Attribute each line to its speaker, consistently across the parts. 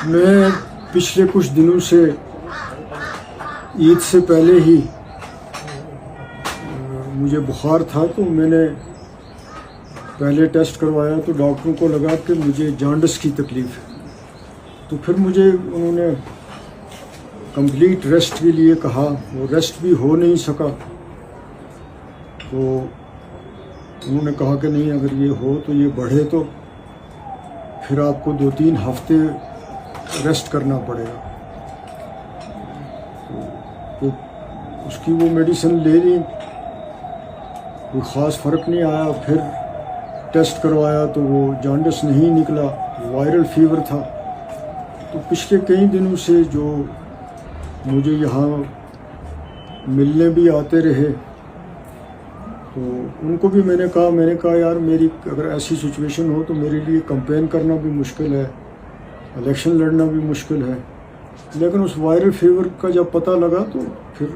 Speaker 1: मैं पिछले कुछ दिनों से ईद से पहले ही मुझे बुखार था, तो मैंने पहले टेस्ट करवाया तो डॉक्टरों को लगा कि मुझे जॉन्डिस की तकलीफ़ है। तो फिर मुझे उन्होंने कंप्लीट रेस्ट के लिए कहा, वो रेस्ट भी हो नहीं सका। तो उन्होंने कहा कि नहीं, अगर ये हो तो ये बढ़े तो फिर आपको 2-3 हफ्ते रेस्ट करना पड़ेगा। तो उसकी वो मेडिसिन ले ली, कोई ख़ास फ़र्क नहीं आया। फिर टेस्ट करवाया तो वो जॉन्डिस नहीं निकला, वायरल फीवर था। तो पिछले कई दिनों से जो मुझे यहाँ मिलने भी आते रहे, तो उनको भी मैंने कहा यार, मेरी अगर ऐसी सिचुएशन हो तो मेरे लिए कैंपेन करना भी मुश्किल है, इलेक्शन लड़ना भी मुश्किल है। लेकिन उस वायरल फीवर का जब पता लगा तो फिर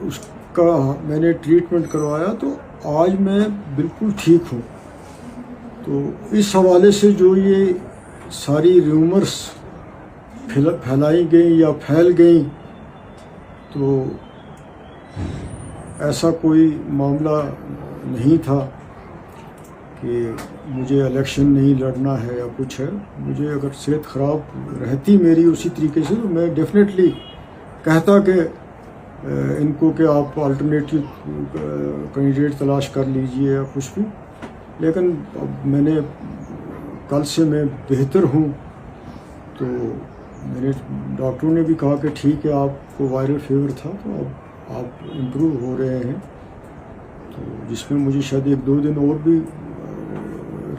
Speaker 1: उसका मैंने ट्रीटमेंट करवाया, तो आज मैं बिल्कुल ठीक हूँ। तो इस हवाले से जो ये सारी र्यूमर्स फैलाई गई या फैल गई, तो ऐसा कोई मामला नहीं था कि मुझे इलेक्शन नहीं लड़ना है या कुछ है। मुझे अगर सेहत ख़राब रहती मेरी उसी तरीके से, तो मैं डेफिनेटली कहता कि इनको कि आप अल्टरनेटिव कैंडिडेट तलाश कर लीजिए या कुछ भी। लेकिन अब मैंने कल से मैं बेहतर हूँ, तो मेरे डॉक्टरों ने भी कहा कि ठीक है, आपको वायरल फीवर था तो अब आप इम्प्रूव हो रहे हैं। तो जिसमें मुझे शायद 1-2 दिन और भी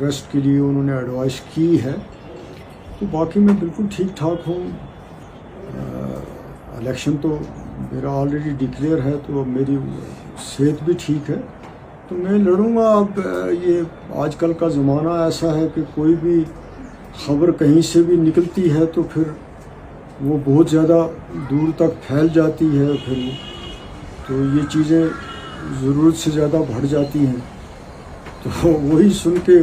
Speaker 1: रेस्ट के लिए उन्होंने एडवाइस की है। तो बाकी मैं बिल्कुल ठीक ठाक हूँ। इलेक्शन तो मेरा ऑलरेडी डिक्लेयर है, तो अब मेरी सेहत भी ठीक है, तो मैं लड़ूंगा। अब ये आजकल का ज़माना ऐसा है कि कोई भी ख़बर कहीं से भी निकलती है तो फिर वो बहुत ज़्यादा दूर तक फैल जाती है, फिर तो ये चीज़ें ज़रूरत से ज़्यादा बढ़ जाती हैं। तो वही सुन के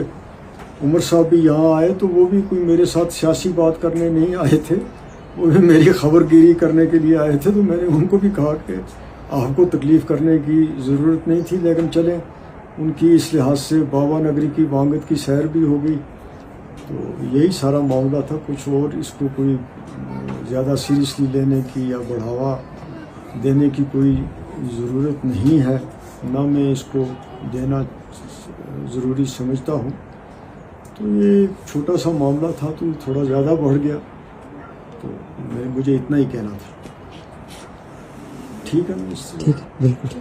Speaker 1: उमर साहब भी यहाँ आए, तो वो भी कोई मेरे साथ सियासी बात करने नहीं आए थे, वो भी मेरी खबरगिरी करने के लिए आए थे। तो मैंने उनको भी कहा कि आपको तकलीफ़ करने की ज़रूरत नहीं थी, लेकिन चलें, उनकी इस लिहाज से बाबा नगरी की वांगत की सैर भी हो गई। तो यही सारा मामला था, कुछ और इसको कोई ज़्यादा सीरियसली लेने की या बढ़ावा देने की कोई ज़रूरत नहीं है, ना मैं इसको देना ज़रूरी समझता हूँ। तो ये छोटा सा मामला था, तो थोड़ा ज़्यादा बढ़ गया, तो मुझे इतना ही कहना था। ठीक है,
Speaker 2: ठीक है, बिल्कुल।